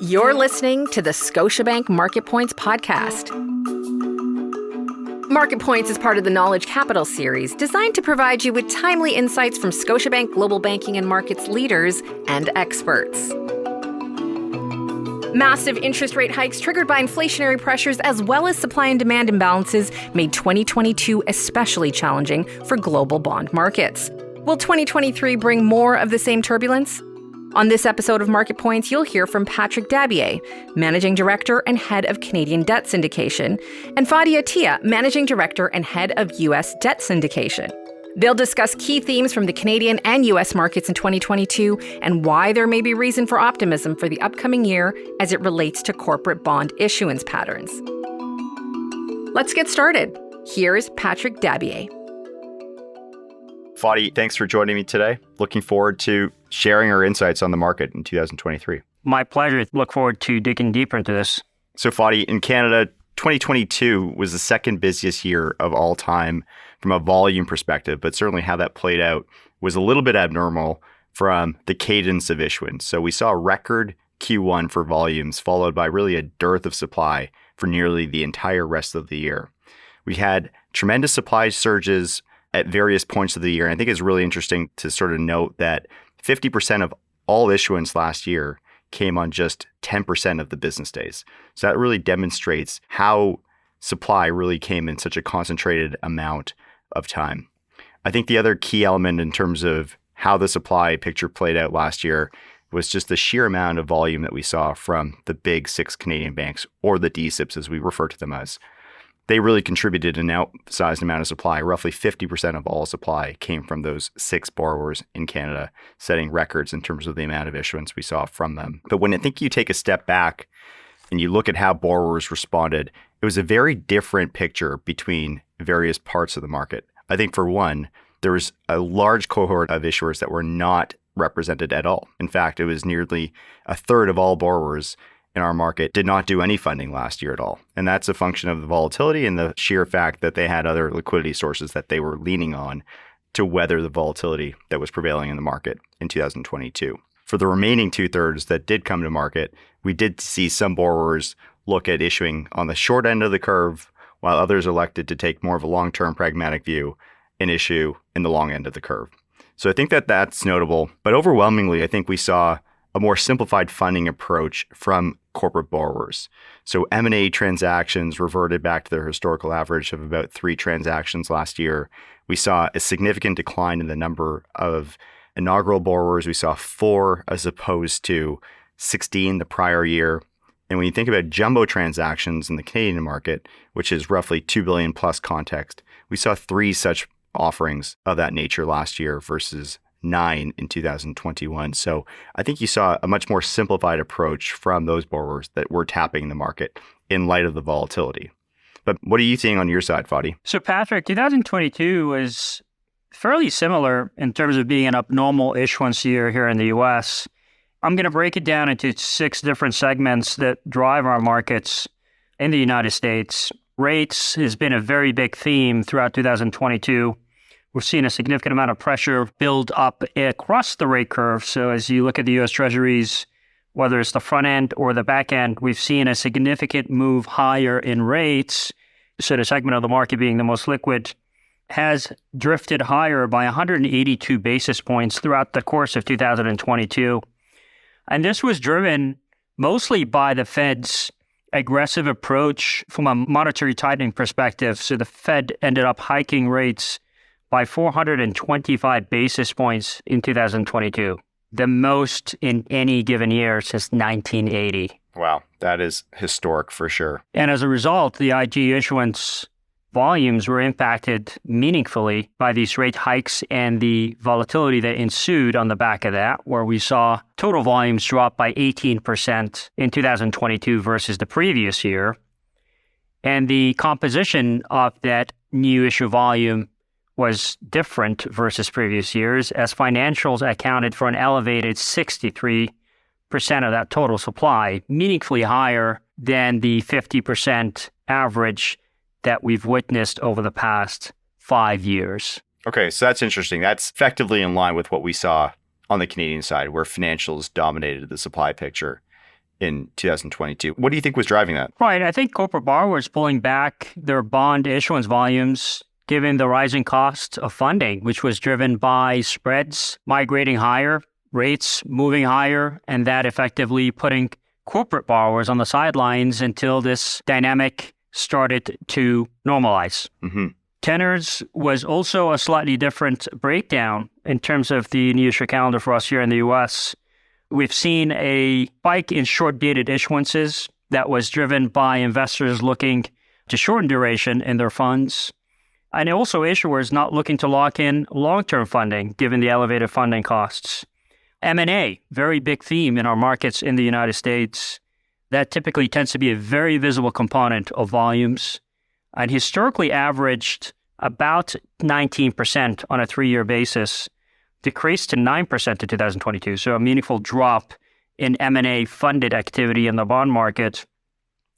You're listening to the Scotiabank Market Points podcast. Market Points is part of the Knowledge Capital series, designed to provide you with timely insights from Scotiabank Global Banking and Markets leaders and experts. Massive interest rate hikes triggered by inflationary pressures as well as supply and demand imbalances made 2022 especially challenging for global bond markets. Will 2023 bring more of the same turbulence? On this episode of Market Points, you'll hear from Patrick Dabiet, Managing Director and Head of Canadian Debt Syndication, and Fadi Attia, Managing Director and Head of U.S. Debt Syndication. They'll discuss key themes from the Canadian and U.S. markets in 2022 and why there may be reason for optimism for the upcoming year as it relates to corporate bond issuance patterns. Let's get started. Here's Patrick Dabiet. Fadi, thanks for joining me today. Looking forward to sharing our insights on the market in 2023. My pleasure. Look forward to digging deeper into this. So Fadi, in Canada, 2022 was the second busiest year of all time from a volume perspective, but certainly how that played out was a little bit abnormal from the cadence of issuance. So we saw a record Q1 for volumes, followed by really a dearth of supply for nearly the entire rest of the year. We had tremendous supply surges at various points of the year. And I think it's really interesting to sort of note that 50% of all issuance last year came on just 10% of the business days. So that really demonstrates how supply really came in such a concentrated amount of time. I think the other key element in terms of how the supply picture played out last year was just the sheer amount of volume that we saw from the big six Canadian banks, or the DSIBs as we refer to them as. They really contributed an outsized amount of supply. Roughly 50% of all supply came from those six borrowers in Canada, setting records in terms of the amount of issuance we saw from them. But when I think you take a step back and you look at how borrowers responded, it was a very different picture between various parts of the market. I think for one, there was a large cohort of issuers that were not represented at all. In fact, it was nearly a third of all borrowers in our market did not do any funding last year at all. And that's a function of the volatility and the sheer fact that they had other liquidity sources that they were leaning on to weather the volatility that was prevailing in the market in 2022. For the remaining two-thirds that did come to market, we did see some borrowers look at issuing on the short end of the curve, while others elected to take more of a long-term pragmatic view and issue in the long end of the curve. So I think that that's notable. But overwhelmingly, I think we saw a more simplified funding approach from corporate borrowers. So M&A transactions reverted back to their historical average of about 3 transactions last year. We saw a significant decline in the number of inaugural borrowers. We saw 4 as opposed to 16 the prior year. And when you think about jumbo transactions in the Canadian market, which is roughly $2 billion plus context, we saw 3 such offerings of that nature last year versus 9 in 2021. So I think you saw a much more simplified approach from those borrowers that were tapping the market in light of the volatility. But what are you seeing on your side, Fadi? So Patrick, 2022 was fairly similar in terms of being an abnormal issuance year here in the U.S. I'm going to break it down into 6 different segments that drive our markets in the United States. Rates has been a very big theme throughout 2022. We're seeing a significant amount of pressure build up across the rate curve. So as you look at the U.S. Treasuries, whether it's the front end or the back end, we've seen a significant move higher in rates. So the segment of the market being the most liquid has drifted higher by 182 basis points throughout the course of 2022. And this was driven mostly by the Fed's aggressive approach from a monetary tightening perspective. So the Fed ended up hiking rates by 425 basis points in 2022, the most in any given year since 1980. Wow, that is historic for sure. And as a result, the IG issuance volumes were impacted meaningfully by these rate hikes and the volatility that ensued on the back of that, where we saw total volumes drop by 18% in 2022 versus the previous year. And the composition of that new issue volume was different versus previous years, as financials accounted for an elevated 63% of that total supply, meaningfully higher than the 50% average that we've witnessed over the past 5 years. Okay, so that's interesting. That's effectively in line with what we saw on the Canadian side, where financials dominated the supply picture. in 2022. What do you think was driving that? Right. I think corporate borrowers pulling back their bond issuance volumes given the rising cost of funding, which was driven by spreads migrating higher, rates moving higher, and that effectively putting corporate borrowers on the sidelines until this dynamic started to normalize. Mm-hmm. Tenors was also a slightly different breakdown in terms of the new issue calendar for us here in the U.S. We've seen a spike in short-dated issuances that was driven by investors looking to shorten duration in their funds, and also issuers not looking to lock in long-term funding given the elevated funding costs. M&A, very big theme in our markets in the United States. That typically tends to be a very visible component of volumes and historically averaged about 19% on a 3-year basis, decreased to 9% in 2022. So a meaningful drop in M&A funded activity in the bond market.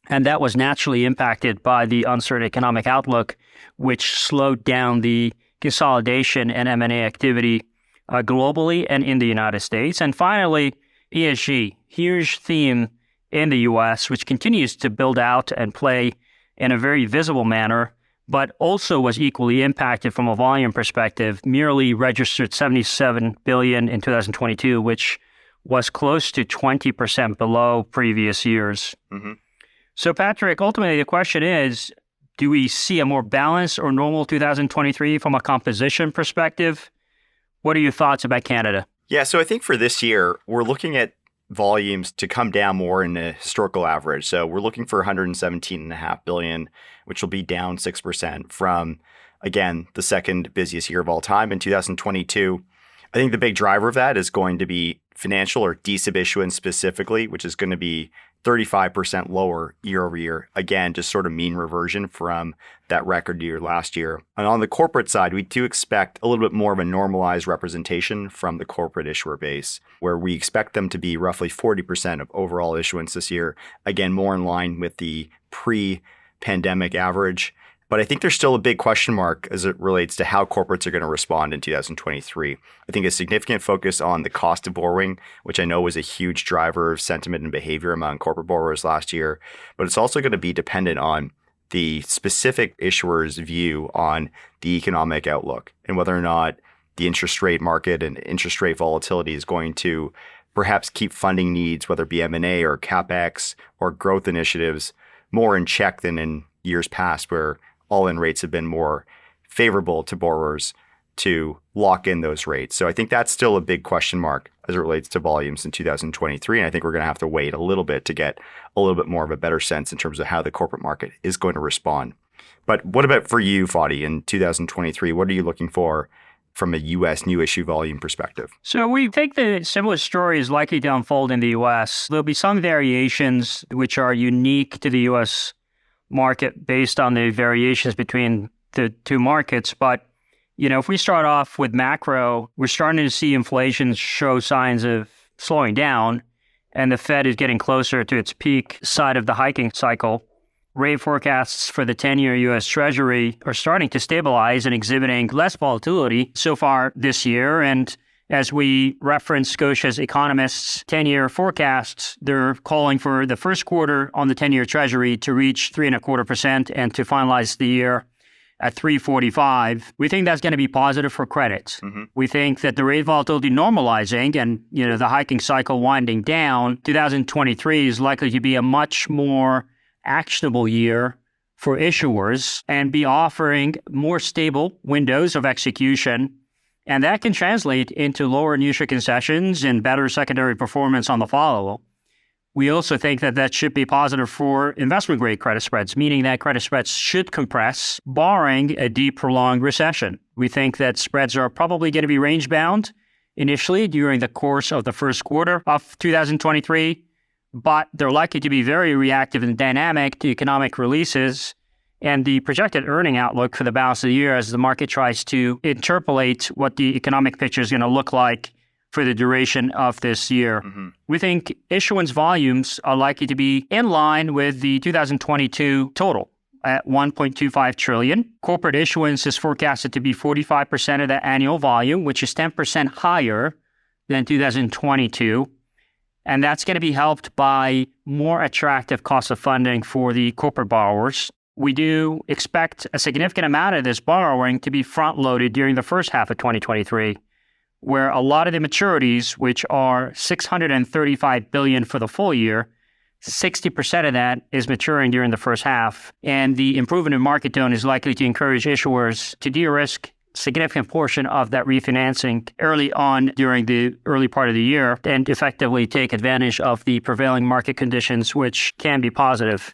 And that was naturally impacted by the uncertain economic outlook, which slowed down the consolidation and M&A activity globally and in the United States. And finally, ESG, huge theme in the U.S., which continues to build out and play in a very visible manner, but also was equally impacted from a volume perspective, merely registered $77 billion in 2022, which was close to 20% below previous years. Mm-hmm. So, Patrick, ultimately the question is, do we see a more balanced or normal 2023 from a composition perspective? What are your thoughts about Canada? Yeah, so I think for this year, we're looking at volumes to come down more in a historical average. So we're looking for $117.5 billion, which will be down 6% from, again, the second busiest year of all time in 2022. I think the big driver of that is going to be financial or D-SIB issuance specifically, which is going to be 35% lower year over year. Again, just sort of mean reversion from that record year last year. And on the corporate side, we do expect a little bit more of a normalized representation from the corporate issuer base, where we expect them to be roughly 40% of overall issuance this year. Again, more in line with the pre-pandemic average. But I think there's still a big question mark as it relates to how corporates are going to respond in 2023. I think a significant focus on the cost of borrowing, which I know was a huge driver of sentiment and behavior among corporate borrowers last year. But it's also going to be dependent on the specific issuer's view on the economic outlook and whether or not the interest rate market and interest rate volatility is going to perhaps keep funding needs, whether it be M&A or CapEx or growth initiatives, more in check than in years past, where all-in rates have been more favorable to borrowers to lock in those rates. So I think that's still a big question mark as it relates to volumes in 2023. And I think we're going to have to wait a little bit to get a little bit more of a better sense in terms of how the corporate market is going to respond. But what about for you, Fadi, in 2023? What are you looking for from a U.S. new issue volume perspective? So we think the similar story is likely to unfold in the U.S. There'll be some variations which are unique to the U.S. market based on the variations between the two markets. But, if we start off with macro, we're starting to see inflation show signs of slowing down, and the Fed is getting closer to its peak side of the hiking cycle. Rate forecasts for the 10-year U.S. Treasury are starting to stabilize and exhibiting less volatility so far this year. And as we reference Scotia's economists' 10-year forecasts, they're calling for the first quarter on the 10-year Treasury to reach 3.25% and to finalize the year at 3.45. We think that's going to be positive for credit. Mm-hmm. We think that the rate volatility normalizing and the hiking cycle winding down, 2023 is likely to be a much more actionable year for issuers and be offering more stable windows of execution. And that can translate into lower new issue concessions and better secondary performance on the follow. We also think that that should be positive for investment-grade credit spreads, meaning that credit spreads should compress, barring a deep, prolonged recession. We think that spreads are probably going to be range-bound initially during the course of the first quarter of 2023, but they're likely to be very reactive and dynamic to economic releases and the projected earning outlook for the balance of the year as the market tries to interpolate what the economic picture is going to look like for the duration of this year. Mm-hmm. We think issuance volumes are likely to be in line with the 2022 total at $1.25 trillion. Corporate issuance is forecasted to be 45% of that annual volume, which is 10% higher than 2022. And that's going to be helped by more attractive cost of funding for the corporate borrowers. We do expect a significant amount of this borrowing to be front-loaded during the first half of 2023, where a lot of the maturities, which are $635 billion for the full year, 60% of that is maturing during the first half. And the improvement in market tone is likely to encourage issuers to de-risk significant portion of that refinancing early on during the early part of the year and effectively take advantage of the prevailing market conditions, which can be positive.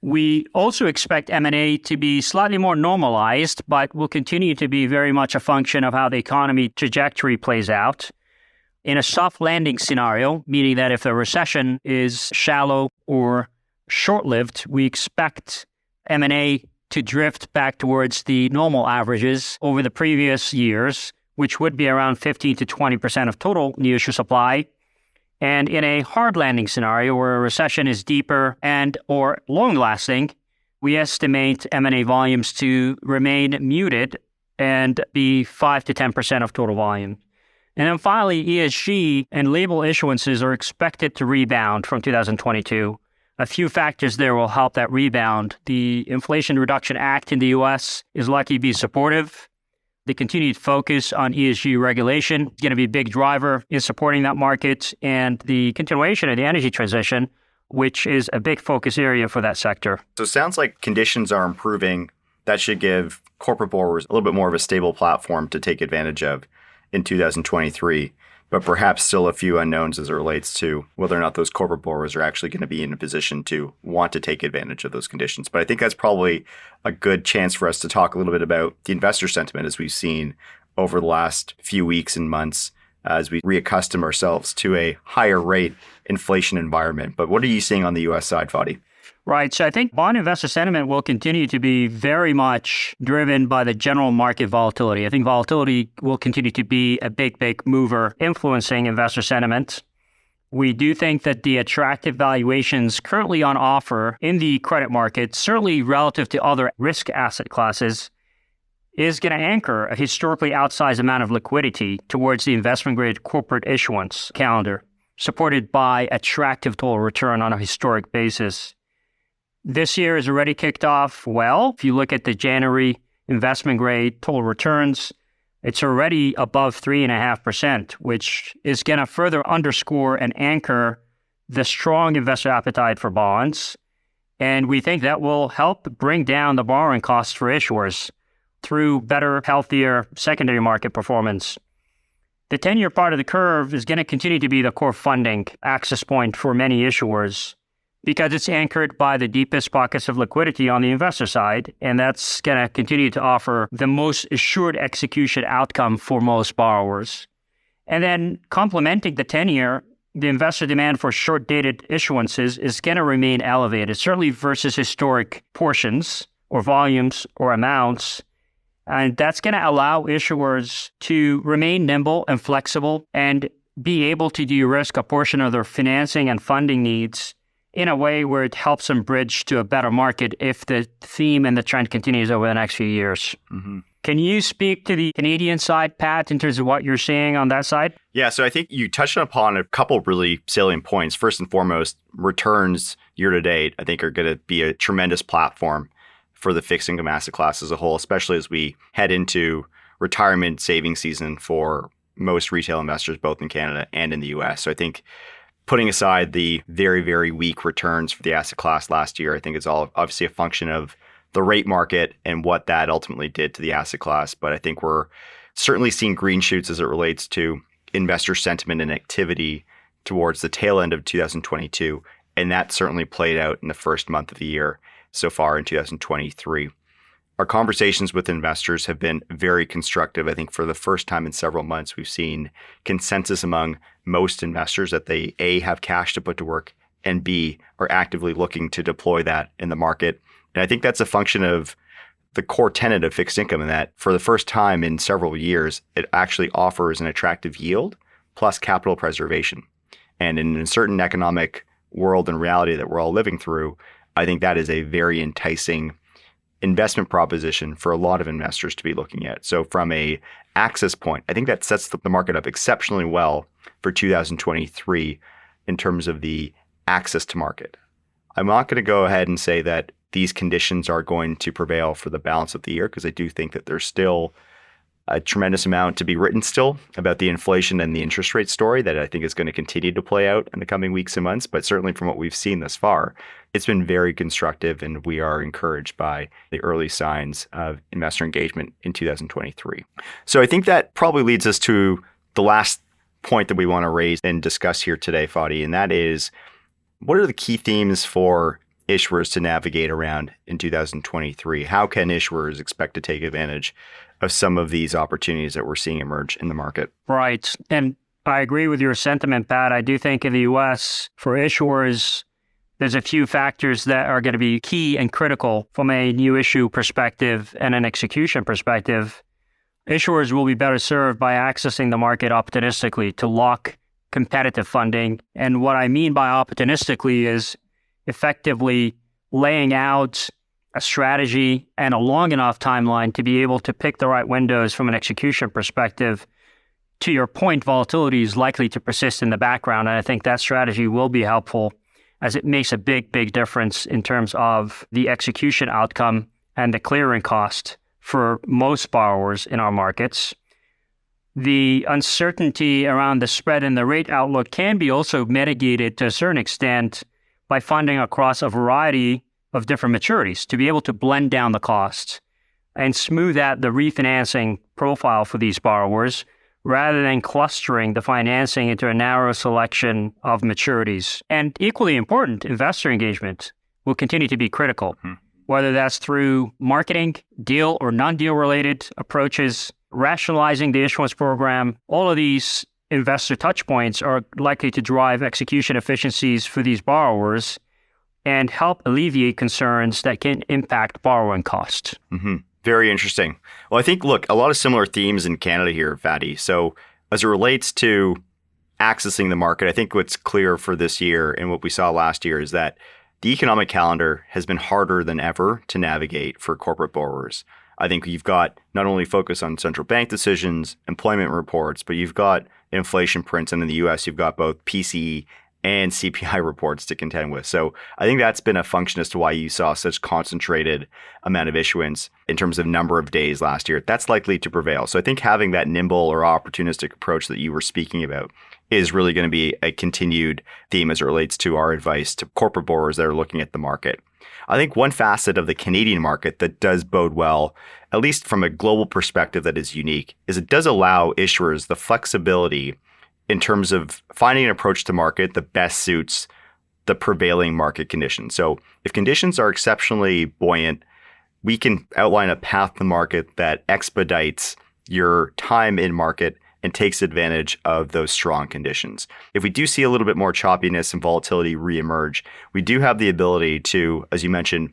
We also expect M&A to be slightly more normalized, but will continue to be very much a function of how the economy trajectory plays out. In a soft landing scenario, meaning that if the recession is shallow or short-lived, we expect M&A to drift back towards the normal averages over the previous years, which would be around 15 to 20% of total new issue supply. And in a hard landing scenario where a recession is deeper and or long-lasting, we estimate M&A volumes to remain muted and be 5 to 10% of total volume. And then finally, ESG and label issuances are expected to rebound from 2022. A few factors there will help that rebound. The Inflation Reduction Act in the U.S. is likely to be supportive. The continued focus on ESG regulation is going to be a big driver in supporting that market, and the continuation of the energy transition, which is a big focus area for that sector. So it sounds like conditions are improving. That should give corporate borrowers a little bit more of a stable platform to take advantage of in 2023, but perhaps still a few unknowns as it relates to whether or not those corporate borrowers are actually going to be in a position to want to take advantage of those conditions. But I think that's probably a good chance for us to talk a little bit about the investor sentiment as we've seen over the last few weeks and months as we reaccustom ourselves to a higher rate inflation environment. But what are you seeing on the U.S. side, Fadi? Right. So I think bond investor sentiment will continue to be very much driven by the general market volatility. I think volatility will continue to be a big mover influencing investor sentiment. We do think that the attractive valuations currently on offer in the credit market, certainly relative to other risk asset classes, is going to anchor a historically outsized amount of liquidity towards the investment-grade corporate issuance calendar, supported by attractive total return on a historic basis. This year has already kicked off well. If you look at the January investment-grade total returns, it's already above 3.5%, which is going to further underscore and anchor the strong investor appetite for bonds. And we think that will help bring down the borrowing costs for issuers through better, healthier secondary market performance. The 10-year part of the curve is going to continue to be the core funding access point for many issuers because it's anchored by the deepest pockets of liquidity on the investor side, and that's going to continue to offer the most assured execution outcome for most borrowers. And then complementing the 10-year, the investor demand for short-dated issuances is going to remain elevated, certainly versus historic portions or volumes or amounts. And that's going to allow issuers to remain nimble and flexible and be able to de-risk a portion of their financing and funding needs in a way where it helps them bridge to a better market if the theme and the trend continues over the next few years. Mm-hmm. Can you speak to the Canadian side, Pat, in terms of what you're seeing on that side? Yeah, so I think you touched upon a couple really salient points. First and foremost, returns year to date, I think, are going to be a tremendous platform for the fixed income asset class as a whole, especially as we head into retirement saving season for most retail investors, both in Canada and in the U.S. So I think putting aside the very, very weak returns for the asset class last year, I think it's all obviously a function of the rate market and what that ultimately did to the asset class. But I think we're certainly seeing green shoots as it relates to investor sentiment and activity towards the tail end of 2022. And that certainly played out in the first month of the year so far in 2023. Our conversations with investors have been very constructive. I think for the first time in several months, we've seen consensus among most investors that they, A, have cash to put to work, and B, are actively looking to deploy that in the market. And I think that's a function of the core tenet of fixed income in that for the first time in several years, it actually offers an attractive yield plus capital preservation. And in a certain economic world and reality that we're all living through, I think that is a very enticing investment proposition for a lot of investors to be looking at. So from a access point, I think that sets the market up exceptionally well for 2023. in terms of the access to market. I'm not going to go ahead and say that these conditions are going to prevail for the balance of the year, because I do think that there's still a tremendous amount to be written still about the inflation and the interest rate story that I think is going to continue to play out in the coming weeks and months. But certainly from what we've seen thus far, it's been very constructive, and we are encouraged by the early signs of investor engagement in 2023. So I think that probably leads us to the last point that we want to raise and discuss here today, Fadi, and that is, what are the key themes for issuers to navigate around in 2023? How can issuers expect to take advantage of some of these opportunities that we're seeing emerge in the market? Right. And I agree with your sentiment, Pat. I do think in the U.S., for issuers, there's a few factors that are going to be key and critical from a new issue perspective and an execution perspective. Issuers will be better served by accessing the market opportunistically to lock competitive funding. And what I mean by opportunistically is effectively laying out a strategy and a long enough timeline to be able to pick the right windows from an execution perspective. To your point, volatility is likely to persist in the background, and I think that strategy will be helpful as it makes a big, big difference in terms of the execution outcome and the clearing cost for most borrowers in our markets. The uncertainty around the spread and the rate outlook can be also mitigated to a certain extent by funding across a variety of different maturities to be able to blend down the costs and smooth out the refinancing profile for these borrowers rather than clustering the financing into a narrow selection of maturities. And equally important, investor engagement will continue to be critical, whether that's through marketing, deal or non-deal related approaches, rationalizing the issuance program. All of these investor touch points are likely to drive execution efficiencies for these borrowers and help alleviate concerns that can impact borrowing costs. Very interesting. Well, I think, look, a lot of similar themes in Canada here, Fadi. So as it relates to accessing the market, I think what's clear for this year and what we saw last year is that the economic calendar has been harder than ever to navigate for corporate borrowers. I think you've got not only focus on central bank decisions, employment reports, but you've got inflation prints. And in the U.S., you've got both PCE and CPI reports to contend with. So I think that's been a function as to why you saw such concentrated amount of issuance in terms of number of days last year. That's likely to prevail. So I think having that nimble or opportunistic approach that you were speaking about is really going to be a continued theme as it relates to our advice to corporate borrowers that are looking at the market. I think one facet of the Canadian market that does bode well, at least from a global perspective that is unique, is it does allow issuers the flexibility in terms of finding an approach to market that best suits the prevailing market conditions. So if conditions are exceptionally buoyant, we can outline a path to market that expedites your time in market and takes advantage of those strong conditions. If we do see a little bit more choppiness and volatility reemerge, we do have the ability to, as you mentioned,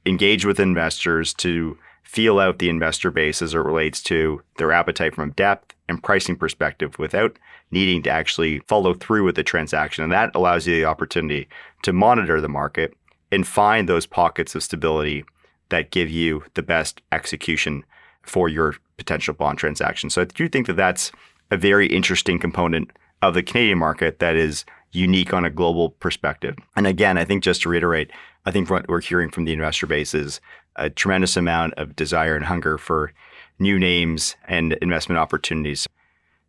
engage with investors to feel out the investor base as it relates to their appetite from a depth and pricing perspective without needing to actually follow through with the transaction. And that allows you the opportunity to monitor the market and find those pockets of stability that give you the best execution for your potential bond transaction. So I do think that that's a very interesting component of the Canadian market that is unique on a global perspective. And again, I think just to reiterate, I think what we're hearing from the investor base is a tremendous amount of desire and hunger for new names and investment opportunities.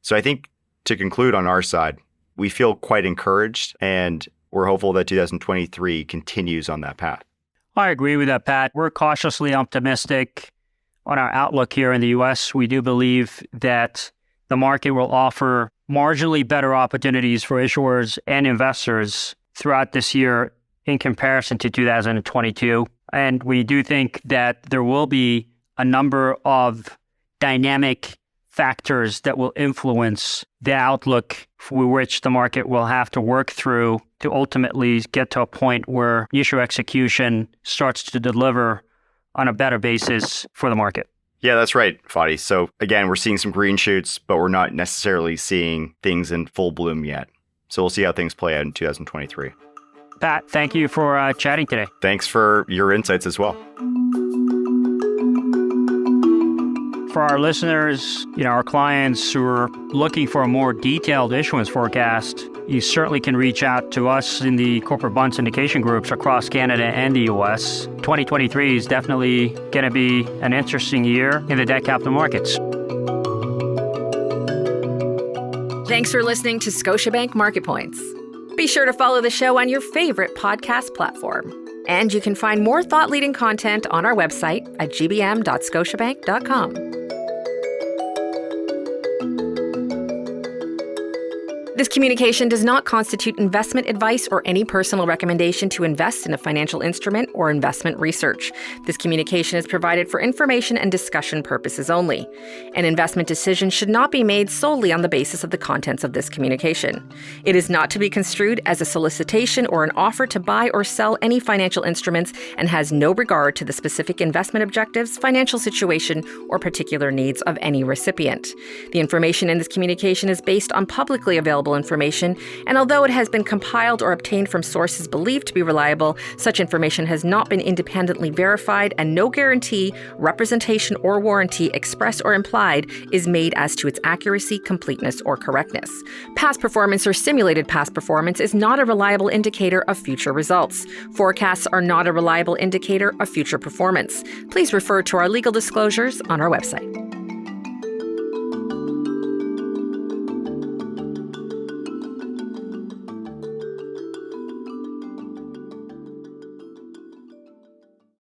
So I think to conclude on our side, we feel quite encouraged and we're hopeful that 2023 continues on that path. I agree with that, Pat. We're cautiously optimistic on our outlook here in the U.S. We do believe that the market will offer marginally better opportunities for issuers and investors throughout this year in comparison to 2022. And we do think that there will be a number of dynamic factors that will influence the outlook for which the market will have to work through to ultimately get to a point where issue execution starts to deliver on a better basis for the market. Yeah, that's right, Fadi. So again, we're seeing some green shoots, but we're not necessarily seeing things in full bloom yet. So we'll see how things play out in 2023. Pat, thank you for chatting today. Thanks for your insights as well. for our listeners, our clients who are looking for a more detailed issuance forecast, you certainly can reach out to us in the corporate bond syndication groups across Canada and the U.S. 2023 is definitely going to be an interesting year in the debt capital markets. Thanks for listening to Scotiabank Market Points. Be sure to follow the show on your favorite podcast platform. And you can find more thought-leading content on our website at gbm.scotiabank.com. This communication does not constitute investment advice or any personal recommendation to invest in a financial instrument or investment research. This communication is provided for information and discussion purposes only. An investment decision should not be made solely on the basis of the contents of this communication. It is not to be construed as a solicitation or an offer to buy or sell any financial instruments and has no regard to the specific investment objectives, financial situation, or particular needs of any recipient. The information in this communication is based on publicly available information, and although it has been compiled or obtained from sources believed to be reliable, such information has not been independently verified, and no guarantee, representation, or warranty, express or implied, is made as to its accuracy, completeness, or correctness. Past performance or simulated past performance is not a reliable indicator of future results. Forecasts are not a reliable indicator of future performance. Please refer to our legal disclosures on our website.